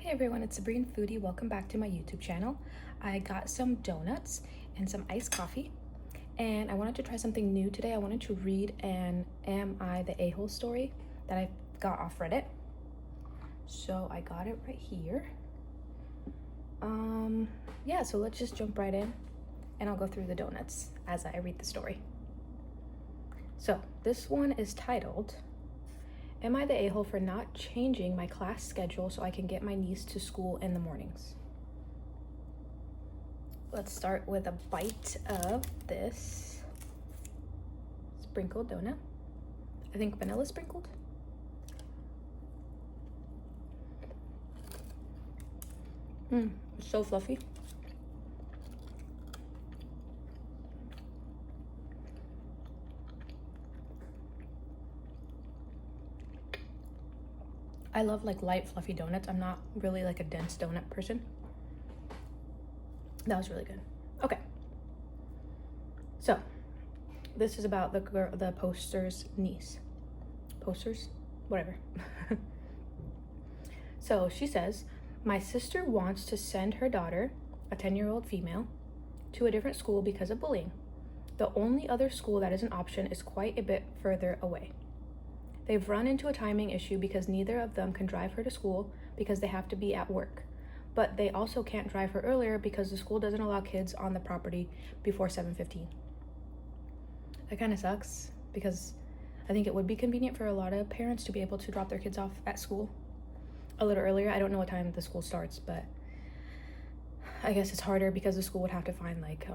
Hey everyone, it's Sabrina Foodie. Welcome back to my YouTube channel. I got some donuts and some iced coffee, and I wanted to try something new today. I wanted to read an Am I the A-hole story that I got off Reddit. So I got it right here. Yeah, so let's just jump right in and I'll go through the donuts as I read the story. So this one is titled, Am I the a-hole for not changing my class schedule so I can get my niece to school in the mornings? Let's start with a bite of this sprinkled donut. I think vanilla sprinkled. It's so fluffy. I love like light fluffy donuts. I'm not really like a dense donut person. That was really good. Okay. So this is about the poster's niece. Posters? Whatever. So she says, my sister wants to send her daughter, a 10-year-old female, to a different school because of bullying. The only other school that is an option is quite a bit further away. They've run into a timing issue because neither of them can drive her to school because they have to be at work. But they also can't drive her earlier because the school doesn't allow kids on the property before 7:15. That kind of sucks because I think it would be convenient for a lot of parents to be able to drop their kids off at school a little earlier. I don't know what time the school starts, but I guess it's harder because the school would have to find like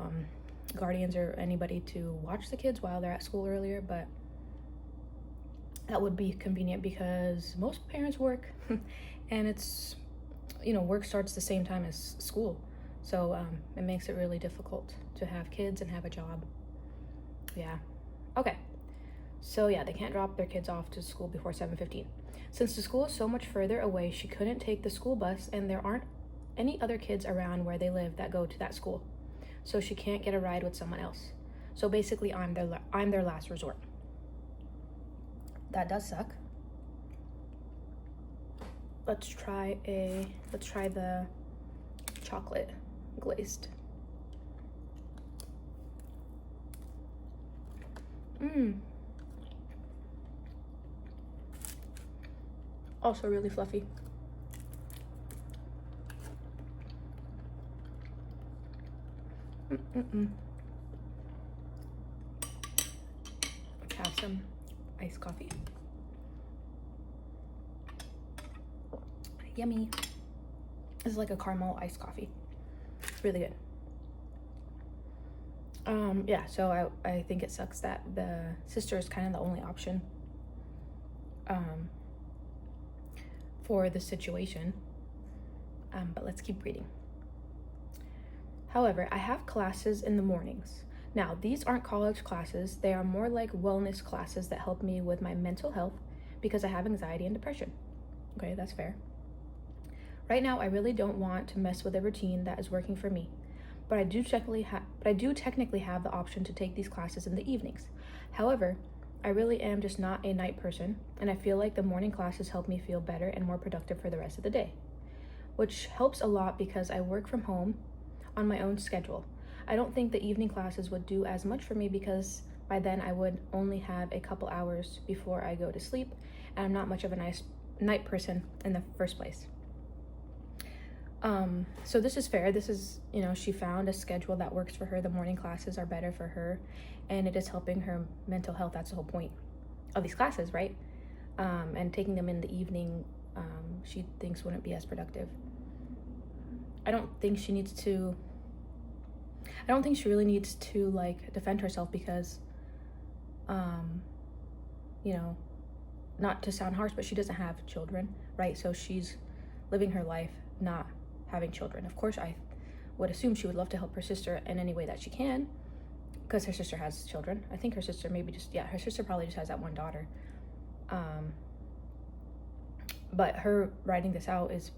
guardians or anybody to watch the kids while they're at school earlier, but that would be convenient because most parents work and it's, work starts the same time as school. So it makes it really difficult to have kids and have a job. Yeah. Okay. So yeah, they can't drop their kids off to school before 7:15. Since the school is so much further away, she couldn't take the school bus and there aren't any other kids around where they live that go to that school. So she can't get a ride with someone else. So basically I'm their last resort. That does suck. Let's try the chocolate glazed. Also really fluffy. Let's have some iced coffee. Yummy. This is like a caramel iced coffee. Really good. Yeah, so I think it sucks that the sister is kind of the only option for the situation. But let's keep reading. However, I have classes in the mornings. Now, these aren't college classes. They are more like wellness classes that help me with my mental health because I have anxiety and depression. Okay, that's fair. Right now, I really don't want to mess with a routine that is working for me, but I do technically have the option to take these classes in the evenings. However, I really am just not a night person, and I feel like the morning classes help me feel better and more productive for the rest of the day, which helps a lot because I work from home on my own schedule. I don't think the evening classes would do as much for me because by then I would only have a couple hours before I go to sleep, and I'm not much of a night person in the first place. So this is fair. This is, she found a schedule that works for her. The morning classes are better for her and it is helping her mental health. That's the whole point of these classes, right? And taking them in the evening, she thinks wouldn't be as productive. I don't think she really needs to like defend herself because, not to sound harsh, but she doesn't have children, right? So she's living her life not having children. Of course, I would assume she would love to help her sister in any way that she can because her sister has children. I think her sister her sister probably just has that one daughter. But her writing this out is,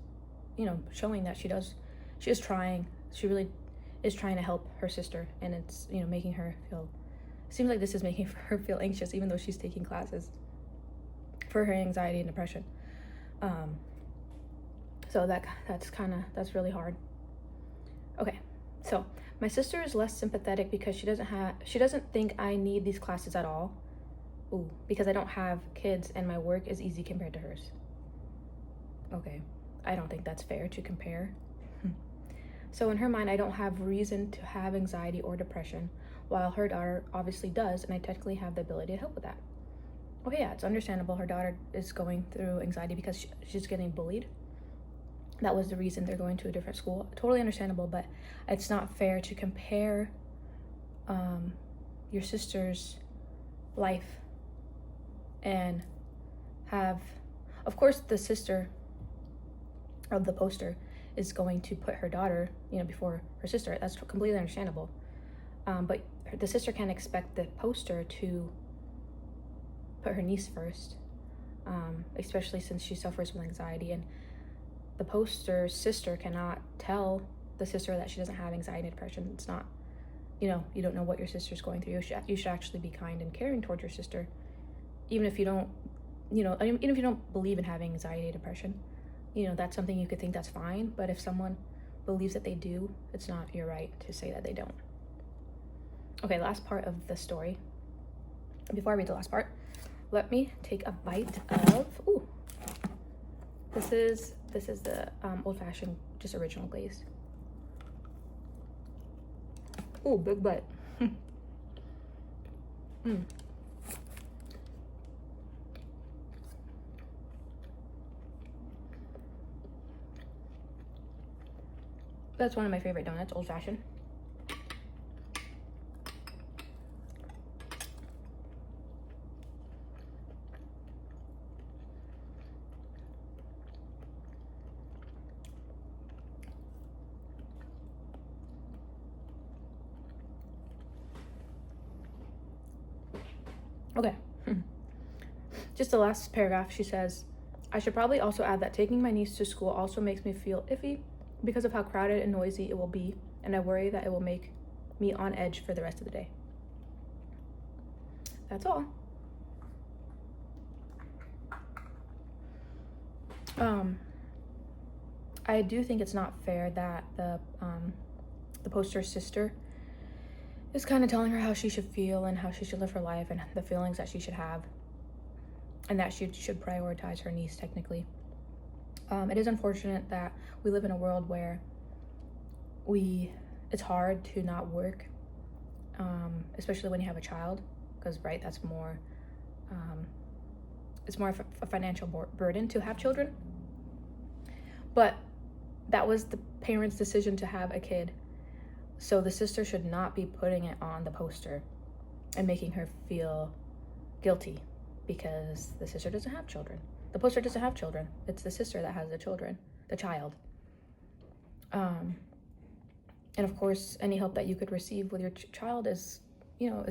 showing that she is trying. She really is trying to help her sister, and it's, making her feel, seems like this is making her feel anxious even though she's taking classes for her anxiety and depression. So that's really hard. Okay, so my sister is less sympathetic because she doesn't think I need these classes at all. Ooh, because I don't have kids and my work is easy compared to hers. Okay, I don't think that's fair to compare. So in her mind, I don't have reason to have anxiety or depression, while her daughter obviously does, and I technically have the ability to help with that. Okay, yeah, it's understandable. Her daughter is going through anxiety because she's getting bullied. That was the reason they're going to a different school. Totally understandable, but it's not fair to compare your sister's life and have, of course, the sister of the poster is going to put her daughter, before her sister. That's completely understandable. But the sister can't expect the poster to put her niece first, especially since she suffers from anxiety. And the poster's sister cannot tell the sister that she doesn't have anxiety and depression. It's not, you don't know what your sister's going through. You should actually be kind and caring towards your sister, even if you don't, even if you don't believe in having anxiety and depression. That's something you could think that's fine, but if someone believes that they do, it's not your right to say that they don't. Okay, last part of the story. Before I read the last part, let me take a bite of, this is the old-fashioned, just original glaze. Ooh, big bite. That's one of my favorite donuts, old-fashioned. Okay. Just the last paragraph, she says, I should probably also add that taking my niece to school also makes me feel iffy because of how crowded and noisy it will be, and I worry that it will make me on edge for the rest of the day. That's all. I do think it's not fair that the poster's sister is kind of telling her how she should feel and how she should live her life and the feelings that she should have, and that she should prioritize her niece technically. It is unfortunate that we live in a world where it's hard to not work, especially when you have a child, because that's more, it's more of a financial burden to have children. But that was the parents' decision to have a kid. So the sister should not be putting it on the poster and making her feel guilty because the sister doesn't have children. The poster doesn't have children. It's the sister that has the child. And of course, any help that you could receive with your child is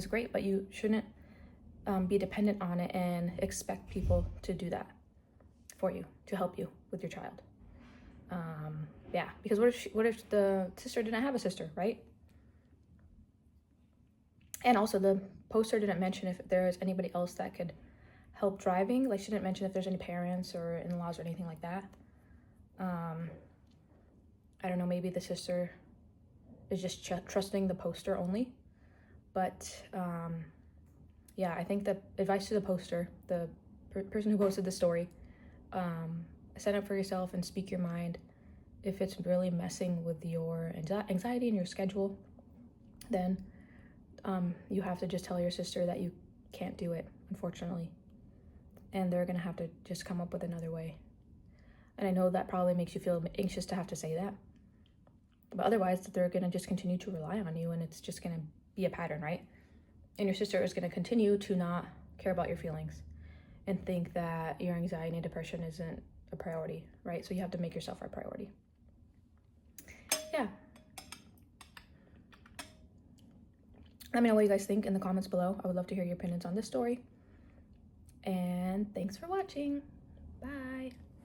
great, but you shouldn't be dependent on it and expect people to do that for you, to help you with your child. Because what if the sister didn't have a sister, right? And also the poster didn't mention if there's anybody else that could help driving. Like, she didn't mention if there's any parents or in-laws or anything like that. I don't know, maybe the sister is just trusting the poster only. But I think the advice to the poster, the person who posted the story, stand up for yourself and speak your mind. If it's really messing with your anxiety and your schedule, then you have to just tell your sister that you can't do it, unfortunately. And they're gonna have to just come up with another way. And I know that probably makes you feel anxious to have to say that. But otherwise, they're gonna just continue to rely on you, and it's just gonna be a pattern, right? And your sister is gonna continue to not care about your feelings and think that your anxiety and depression isn't a priority, right? So you have to make yourself a priority. Yeah. Let me know what you guys think in the comments below. I would love to hear your opinions on this story. And thanks for watching.